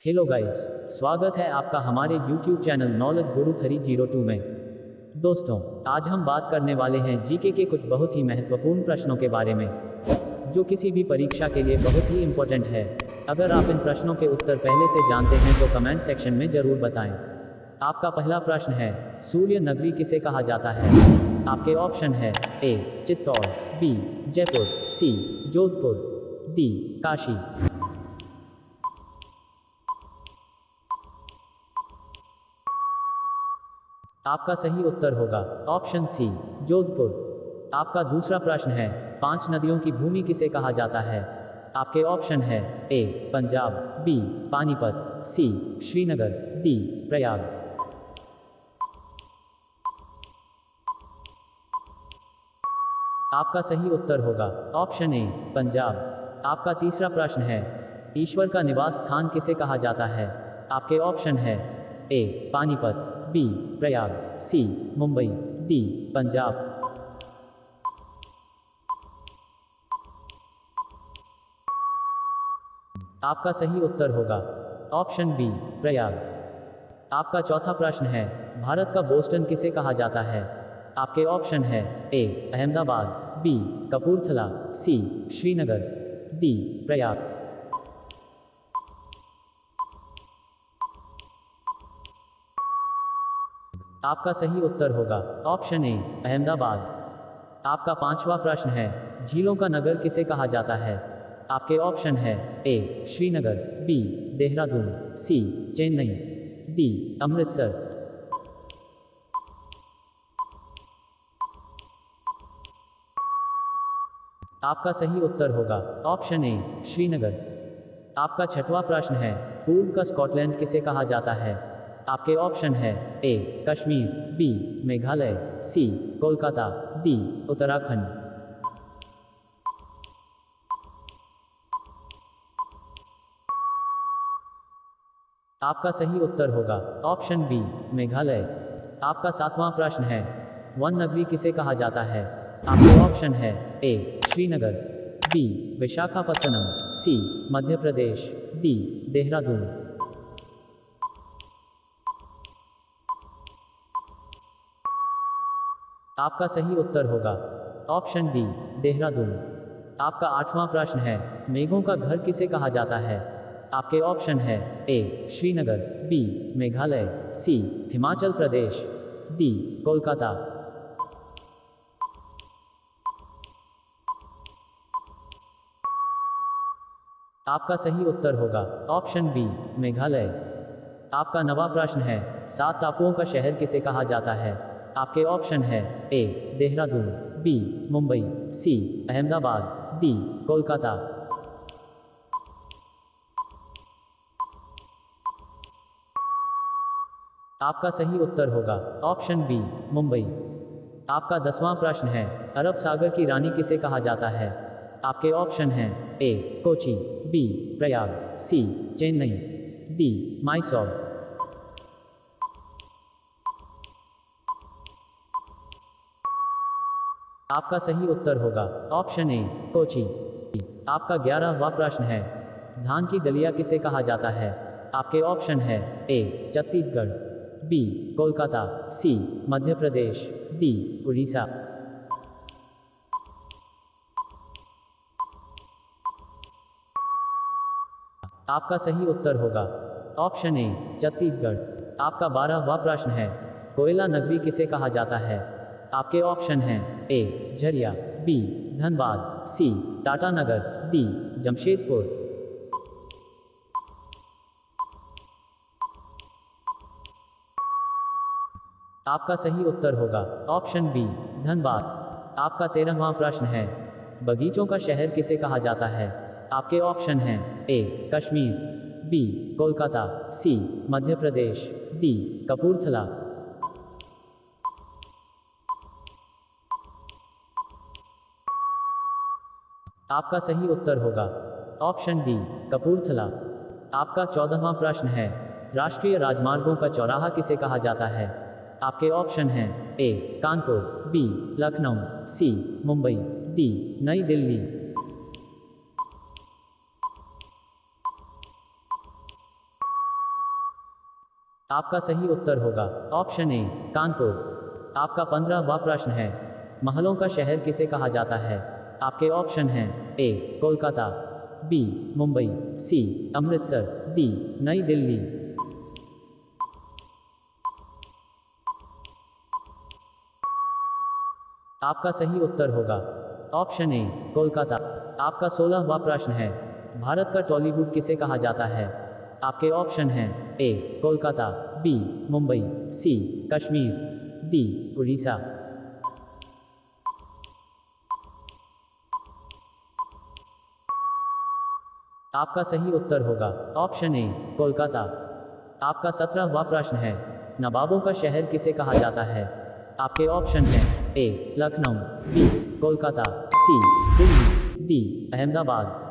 Hello guys, स्वागत है आपका हमारे YouTube चैनल नॉलेज गुरु 302 में। दोस्तों, आज हम बात करने वाले हैं जीके के कुछ बहुत ही महत्वपूर्ण प्रश्नों के बारे में, जो किसी भी परीक्षा के लिए बहुत ही इम्पोर्टेंट है। अगर आप इन प्रश्नों के उत्तर पहले से जानते हैं तो कमेंट सेक्शन में जरूर बताएं। आपका पहला प्रश्न है, सूर्य नगरी किसे कहा जाता है? आपके ऑप्शन है ए चित्तौड़, बी जयपुर, सी जोधपुर, डी काशी। आपका सही उत्तर होगा ऑप्शन सी जोधपुर। आपका दूसरा प्रश्न है, 5 नदियों की भूमि किसे कहा जाता है? आपके ऑप्शन है ए पंजाब, बी पानीपत, सी श्रीनगर, डी प्रयाग। आपका सही उत्तर होगा ऑप्शन ए पंजाब। आपका तीसरा प्रश्न है, ईश्वर का निवास स्थान किसे कहा जाता है? आपके ऑप्शन है ए पानीपत, बी प्रयाग, सी मुंबई, डी पंजाब। आपका सही उत्तर होगा ऑप्शन बी प्रयाग। आपका चौथा प्रश्न है, भारत का बोस्टन किसे कहा जाता है? आपके ऑप्शन है ए अहमदाबाद, बी कपूरथला, सी श्रीनगर, डी प्रयाग। आपका सही उत्तर होगा ऑप्शन ए अहमदाबाद। आपका पांचवा प्रश्न है, झीलों का नगर किसे कहा जाता है? आपके ऑप्शन है ए श्रीनगर, बी देहरादून, सी चेन्नई, डी अमृतसर। आपका सही उत्तर होगा ऑप्शन ए श्रीनगर। आपका छठवां प्रश्न है, पूर्व का स्कॉटलैंड किसे कहा जाता है? आपके ऑप्शन है ए कश्मीर, बी मेघालय, सी कोलकाता, डी उत्तराखंड। आपका सही उत्तर होगा ऑप्शन बी मेघालय। आपका सातवां प्रश्न है, वन नगरी किसे कहा जाता है? आपके ऑप्शन है ए श्रीनगर, बी विशाखापत्तनम, सी मध्य प्रदेश, डी देहरादून। आपका सही उत्तर होगा ऑप्शन डी देहरादून। आपका आठवां प्रश्न है, मेघों का घर किसे कहा जाता है? आपके ऑप्शन है ए श्रीनगर, बी मेघालय, सी हिमाचल प्रदेश, डी कोलकाता। आपका सही उत्तर होगा ऑप्शन बी मेघालय। आपका नवा प्रश्न है, 7 टापुओं का शहर किसे कहा जाता है? आपके ऑप्शन है ए देहरादून, बी मुंबई, सी अहमदाबाद, डी कोलकाता। आपका सही उत्तर होगा ऑप्शन बी मुंबई। आपका 10वां प्रश्न है, अरब सागर की रानी किसे कहा जाता है? आपके ऑप्शन हैं ए कोची, बी प्रयाग, सी चेन्नई, डी मैसूर। आपका सही उत्तर होगा ऑप्शन ए कोची। आपका 11वां प्रश्न है, धान की दलिया किसे कहा जाता है? आपके ऑप्शन है ए छत्तीसगढ़, बी कोलकाता, सी मध्य प्रदेश, डी उड़ीसा। आपका सही उत्तर होगा ऑप्शन ए छत्तीसगढ़। आपका 12वां प्रश्न है, कोयला नगरी किसे कहा जाता है? आपके ऑप्शन हैं ए झरिया, बी धनबाद, सी टाटानगर, डी जमशेदपुर। आपका सही उत्तर होगा ऑप्शन बी धनबाद। आपका 13वां प्रश्न है, बगीचों का शहर किसे कहा जाता है? आपके ऑप्शन हैं ए कश्मीर, बी कोलकाता, सी मध्य प्रदेश, डी कपूरथला। आपका सही उत्तर होगा ऑप्शन डी कपूरथला। आपका 14वां प्रश्न है, राष्ट्रीय राजमार्गों का चौराहा किसे कहा जाता है? आपके ऑप्शन हैं ए कानपुर, बी लखनऊ, सी मुंबई, डी नई दिल्ली। आपका सही उत्तर होगा ऑप्शन ए कानपुर। आपका 15वां प्रश्न है, महलों का शहर किसे कहा जाता है? आपके ऑप्शन हैं ए कोलकाता, बी मुंबई, सी अमृतसर, डी नई दिल्ली। आपका सही उत्तर होगा ऑप्शन ए कोलकाता। आपका 16वां प्रश्न है, भारत का टॉलीवुड किसे कहा जाता है? आपके ऑप्शन हैं ए कोलकाता, बी मुंबई, सी कश्मीर, डी उड़ीसा। आपका सही उत्तर होगा ऑप्शन ए कोलकाता। आपका 17वां प्रश्न है, नवाबों का शहर किसे कहा जाता है? आपके ऑप्शन हैं ए लखनऊ, बी कोलकाता, सी दिल्ली, डी अहमदाबाद।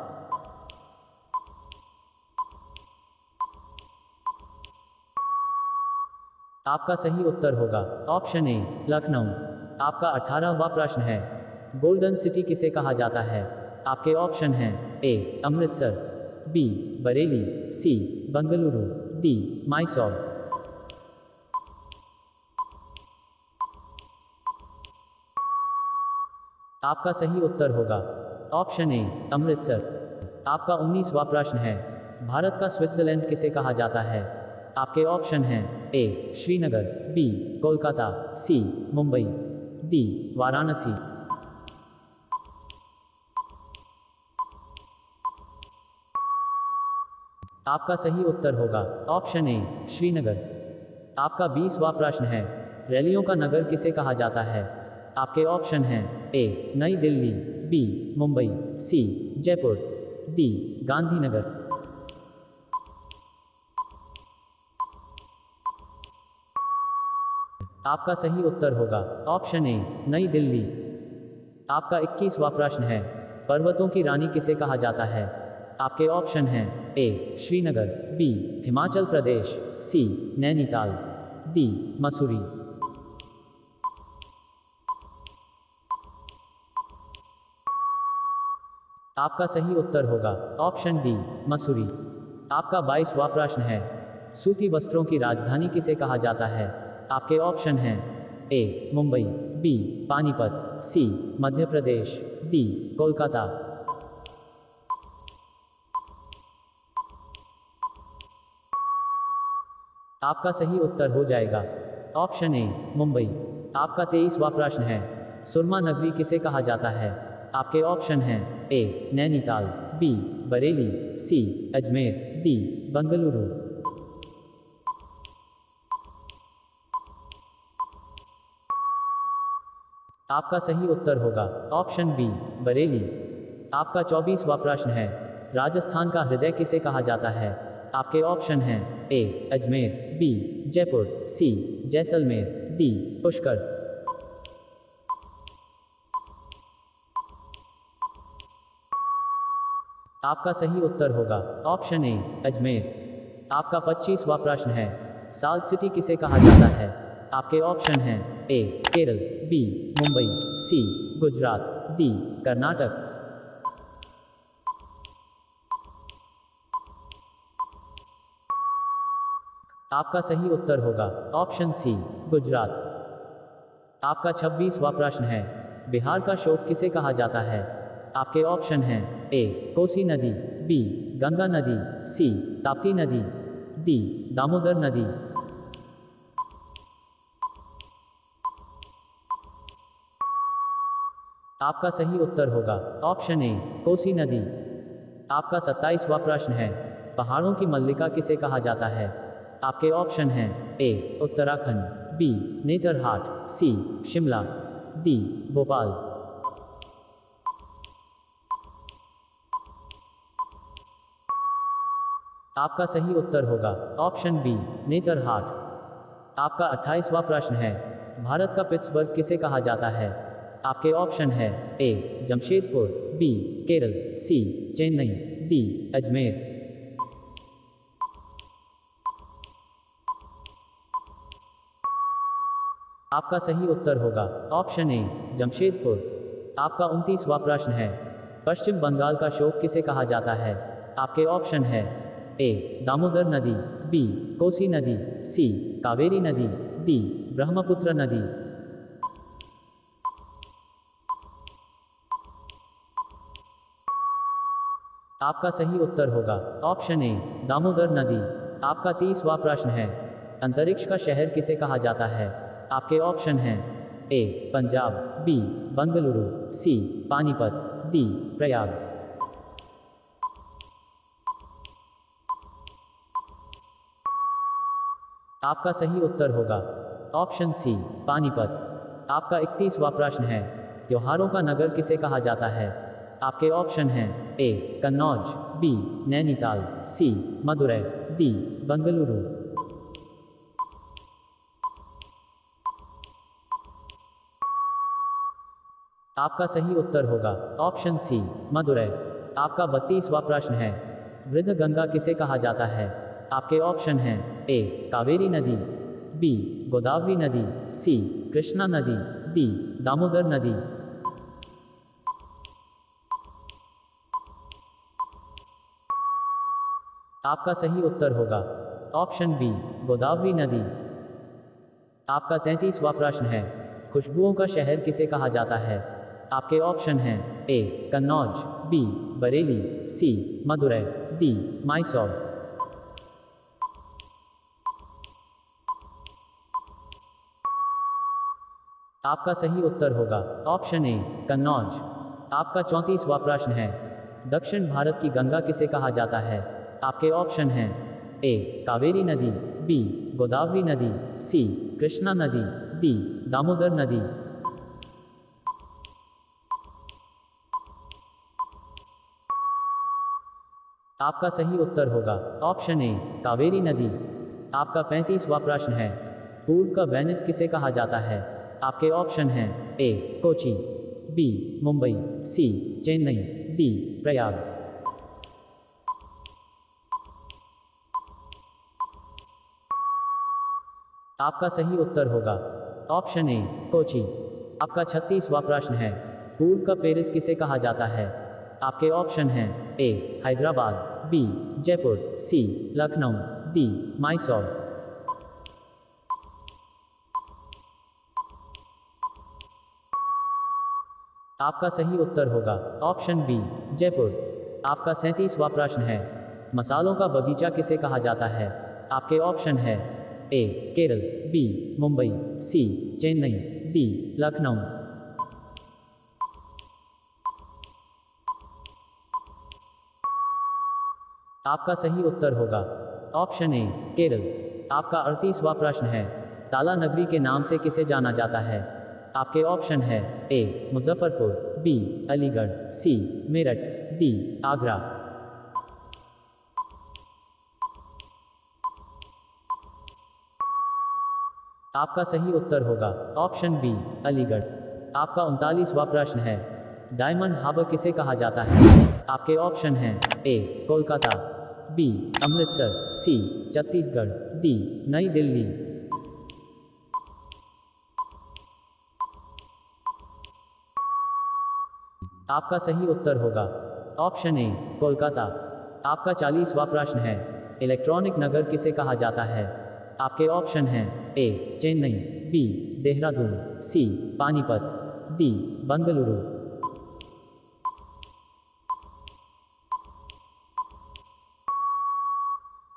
आपका सही उत्तर होगा ऑप्शन ए लखनऊ। आपका 18वां प्रश्न है, गोल्डन सिटी किसे कहा जाता है? आपके ऑप्शन हैं ए अमृतसर, बी बरेली, सी बंगलुरु, डी मैसूर। आपका सही उत्तर होगा ऑप्शन ए अमृतसर। आपका 19वां प्रश्न है, भारत का स्विट्जरलैंड किसे कहा जाता है? आपके ऑप्शन हैं ए श्रीनगर, बी कोलकाता, सी मुंबई, डी वाराणसी। आपका सही उत्तर होगा ऑप्शन ए श्रीनगर। आपका 20वां प्रश्न है, रैलियों का नगर किसे कहा जाता है? आपके ऑप्शन हैं ए नई दिल्ली, बी मुंबई, सी जयपुर, डी गांधीनगर। आपका सही उत्तर होगा ऑप्शन ए नई दिल्ली। आपका 21वां प्रश्न है, पर्वतों की रानी किसे कहा जाता है? आपके ऑप्शन हैं ए श्रीनगर, बी हिमाचल प्रदेश, सी नैनीताल, डी मसूरी। आपका सही उत्तर होगा ऑप्शन डी मसूरी। आपका 22वां प्रश्न है, सूती वस्त्रों की राजधानी किसे कहा जाता है? आपके ऑप्शन हैं ए मुंबई, बी पानीपत, सी मध्य प्रदेश, डी कोलकाता। आपका सही उत्तर हो जाएगा ऑप्शन ए मुंबई। आपका 23वां प्रश्न है, सुरमा नगरी किसे कहा जाता है? आपके ऑप्शन हैं ए नैनीताल, बी बरेली, सी अजमेर, डी बंगलुरु। आपका सही उत्तर होगा ऑप्शन बी बरेली। आपका 24वां प्रश्न है, राजस्थान का हृदय किसे कहा जाता है? आपके ऑप्शन हैं ए अजमेर, बी जयपुर, सी जैसलमेर, डी पुष्कर। आपका सही उत्तर होगा ऑप्शन ए अजमेर। आपका 25वां प्रश्न है, साल्ट सिटी किसे कहा जाता है? आपके ऑप्शन हैं ए केरल, बी मुंबई, सी गुजरात, डी कर्नाटक। आपका सही उत्तर होगा ऑप्शन सी गुजरात। आपका 26वां प्रश्न है, बिहार का शोक किसे कहा जाता है? आपके ऑप्शन हैं ए कोसी नदी, बी गंगा नदी, सी ताप्ती नदी, डी दामोदर नदी। आपका सही उत्तर होगा ऑप्शन ए कोसी नदी। आपका 27वां प्रश्न है, पहाड़ों की मल्लिका किसे कहा जाता है? आपके ऑप्शन हैं ए उत्तराखंड, बी नेतरहाट, सी शिमला, डी भोपाल। आपका सही उत्तर होगा ऑप्शन बी नेतरहाट। आपका 28वां प्रश्न है, भारत का पिट्सबर्ग किसे कहा जाता है? आपके ऑप्शन है ए जमशेदपुर, बी केरल, सी चेन्नई, डी अजमेर। आपका सही उत्तर होगा ऑप्शन ए जमशेदपुर। आपका 29वां प्रश्न है, पश्चिम बंगाल का शोक किसे कहा जाता है? आपके ऑप्शन है ए दामोदर नदी, बी कोसी नदी, सी कावेरी नदी, डी ब्रह्मपुत्र नदी। आपका सही उत्तर होगा ऑप्शन ए दामोदर नदी। आपका 30वां प्रश्न है, अंतरिक्ष का शहर किसे कहा जाता है? आपके ऑप्शन हैं ए पंजाब, बी बंगलुरु, सी पानीपत, डी प्रयाग। आपका सही उत्तर होगा ऑप्शन सी पानीपत। आपका 31वां प्रश्न है, त्योहारों का नगर किसे कहा जाता है? आपके ऑप्शन हैं ए कन्नौज, बी नैनीताल, सी मदुरै, डी बंगलुरु। आपका सही उत्तर होगा ऑप्शन सी मदुरै। आपका 32वां प्रश्न है, वृद्ध गंगा किसे कहा जाता है? आपके ऑप्शन हैं ए कावेरी नदी, बी गोदावरी नदी, सी कृष्णा नदी, डी दामोदर नदी। आपका सही उत्तर होगा ऑप्शन बी गोदावरी नदी। आपका 33वां प्रश्न है, खुशबुओं का शहर किसे कहा जाता है? आपके ऑप्शन हैं ए कन्नौज, बी बरेली, सी मदुरै, डी मैसूर। आपका सही उत्तर होगा ऑप्शन ए कन्नौज। आपका 34वां प्रश्न है, दक्षिण भारत की गंगा किसे कहा जाता है? आपके ऑप्शन हैं ए कावेरी नदी, बी गोदावरी नदी, सी कृष्णा नदी, डी दामोदर नदी। आपका सही उत्तर होगा ऑप्शन ए कावेरी नदी। आपका 35वां प्रश्न है, पूर्व का वेनिस किसे कहा जाता है? आपके ऑप्शन हैं ए कोची, बी मुंबई, सी चेन्नई, डी प्रयाग। आपका सही उत्तर होगा ऑप्शन ए कोची। आपका 36वां प्रश्न है, पूर्व का पेरिस किसे कहा जाता है? आपके ऑप्शन हैं ए हैदराबाद, बी जयपुर, सी लखनऊ, डी मैसूर। आपका सही उत्तर होगा ऑप्शन बी जयपुर। आपका 37वां प्रश्न है, मसालों का बगीचा किसे कहा जाता है? आपके ऑप्शन है ए केरल, बी मुंबई, सी चेन्नई, डी लखनऊ। आपका सही उत्तर होगा ऑप्शन ए केरल। आपका 38वां प्रश्न है, ताला नगरी के नाम से किसे जाना जाता है? आपके ऑप्शन है ए मुजफ्फरपुर, बी अलीगढ़, सी मेरठ, डी आगरा। आपका सही उत्तर होगा ऑप्शन बी अलीगढ़। आपका 39वां प्रश्न है, डायमंड हार्बर किसे कहा जाता है? आपके ऑप्शन हैं ए कोलकाता, बी अमृतसर, सी छत्तीसगढ़, डी नई दिल्ली। आपका सही उत्तर होगा ऑप्शन ए कोलकाता। आपका 40वां प्रश्न है, इलेक्ट्रॉनिक नगर किसे कहा जाता है? आपके ऑप्शन हैं ए चेन्नई, बी देहरादून, सी पानीपत, डी बंगलुरु।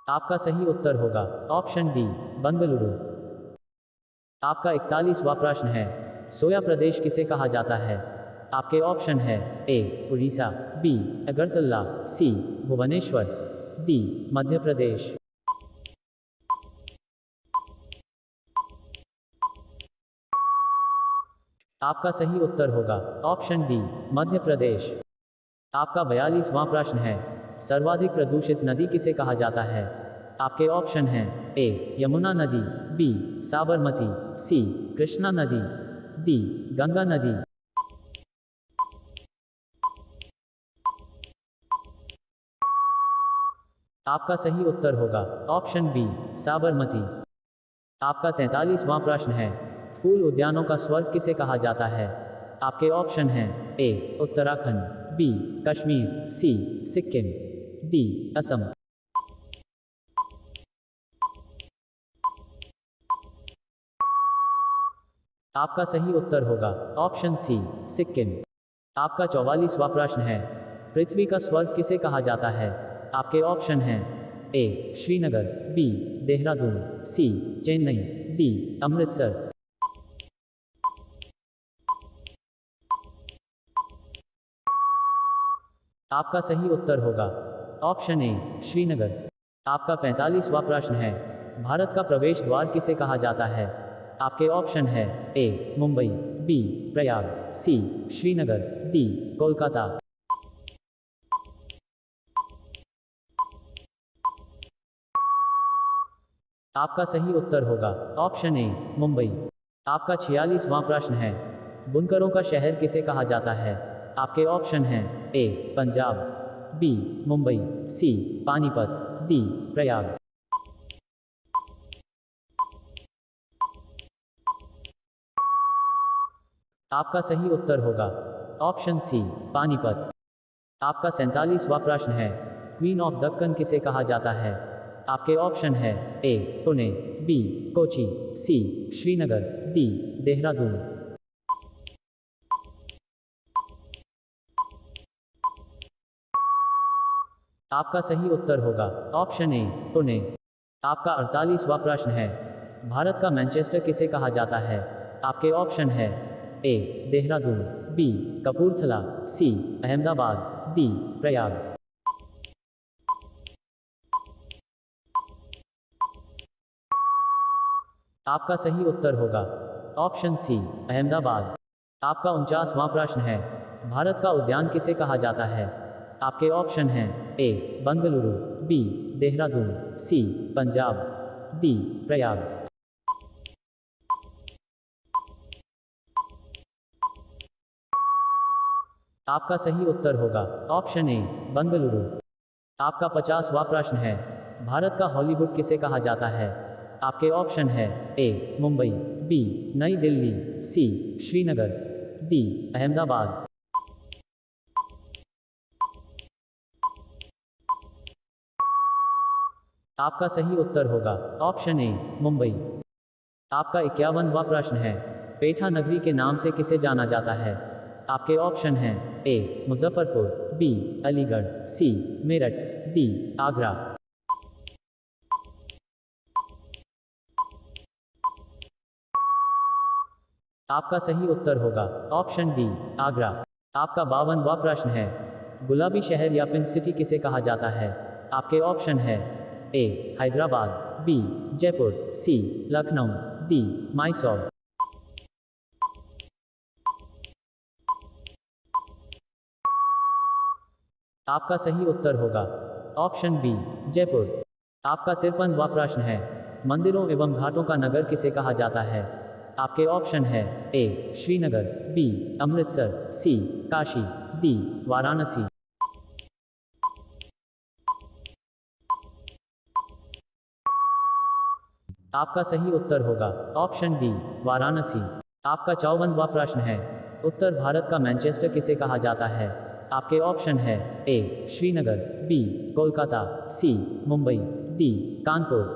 आपका सही उत्तर होगा ऑप्शन डी बंगलुरु। आपका 41वां प्रश्न है, सोया प्रदेश किसे कहा जाता है? आपके ऑप्शन है ए उड़ीसा, बी अगरतला, सी भुवनेश्वर, डी मध्य प्रदेश। आपका सही उत्तर होगा ऑप्शन डी मध्य प्रदेश। आपका 42वां प्रश्न है, सर्वाधिक प्रदूषित नदी किसे कहा जाता है? आपके ऑप्शन हैं ए यमुना नदी, बी साबरमती, सी कृष्णा नदी, डी गंगा नदी। आपका सही उत्तर होगा ऑप्शन बी साबरमती। आपका 43वां प्रश्न है, फूल उद्यानों का स्वर्ग किसे कहा जाता है? आपके ऑप्शन हैं ए उत्तराखंड, बी कश्मीर, सी सिक्किम, डी असम। आपका सही उत्तर होगा ऑप्शन सी, सिक्किम। आपका 44वां प्रश्न है, पृथ्वी का स्वर्ग किसे कहा जाता है? आपके ऑप्शन हैं ए श्रीनगर, बी देहरादून, सी चेन्नई, डी अमृतसर। आपका सही उत्तर होगा ऑप्शन ए श्रीनगर। आपका 45वां प्रश्न है, भारत का प्रवेश द्वार किसे कहा जाता है? आपके ऑप्शन है ए मुंबई, बी प्रयाग, सी श्रीनगर, डी कोलकाता। आपका सही उत्तर होगा ऑप्शन ए मुंबई। आपका 46वां प्रश्न है, बुनकरों का शहर किसे कहा जाता है? आपके ऑप्शन हैं ए पंजाब, बी मुंबई, सी पानीपत, डी प्रयाग। आपका सही उत्तर होगा ऑप्शन सी पानीपत। आपका 47वां प्रश्न है, क्वीन ऑफ दक्कन किसे कहा जाता है? आपके ऑप्शन है ए पुणे, बी कोची, सी श्रीनगर, डी देहरादून। आपका सही उत्तर होगा ऑप्शन ए पुणे। आपका 48वां प्रश्न है, भारत का मैनचेस्टर किसे कहा जाता है? आपके ऑप्शन है ए देहरादून, बी कपूरथला, सी अहमदाबाद, डी प्रयाग। आपका सही उत्तर होगा ऑप्शन सी अहमदाबाद। आपका 49वां प्रश्न है, भारत का उद्यान किसे कहा जाता है? आपके ऑप्शन हैं ए बंगलुरु, बी देहरादून, सी पंजाब, डी प्रयाग। आपका सही उत्तर होगा ऑप्शन ए बंगलुरु। आपका 50वां प्रश्न है, भारत का हॉलीवुड किसे कहा जाता है? आपके ऑप्शन है ए मुंबई, बी नई दिल्ली, सी श्रीनगर, डी अहमदाबाद। आपका सही उत्तर होगा ऑप्शन ए मुंबई। आपका 51वां प्रश्न है, पेठा नगरी के नाम से किसे जाना जाता है? आपके ऑप्शन हैं ए मुजफ्फरपुर, बी अलीगढ़, सी मेरठ, डी आगरा। आपका सही उत्तर होगा ऑप्शन डी आगरा। आपका 52वां प्रश्न है, गुलाबी शहर या पिंक सिटी किसे कहा जाता है? आपके ऑप्शन है ए हैदराबाद, बी जयपुर, सी लखनऊ, डी मैसूर। आपका सही उत्तर होगा ऑप्शन बी जयपुर। आपका 53वां प्रश्न है, मंदिरों एवं घाटों का नगर किसे कहा जाता है? आपके ऑप्शन है ए श्रीनगर, बी अमृतसर, सी काशी, डी वाराणसी। आपका सही उत्तर होगा ऑप्शन डी वाराणसी। आपका 54वां प्रश्न है, उत्तर भारत का मैनचेस्टर किसे कहा जाता है? आपके ऑप्शन है ए श्रीनगर, बी कोलकाता, सी मुंबई, डी कानपुर।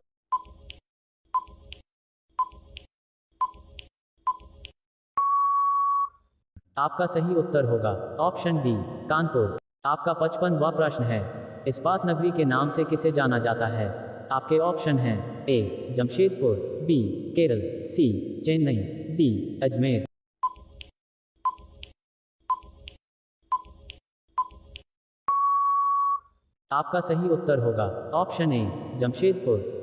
आपका सही उत्तर होगा ऑप्शन डी कानपुर। आपका 55वां प्रश्न है, इस्पात नगरी के नाम से किसे जाना जाता है? आपके ऑप्शन हैं ए जमशेदपुर, बी केरल, सी चेन्नई, डी अजमेर। आपका सही उत्तर होगा ऑप्शन ए जमशेदपुर।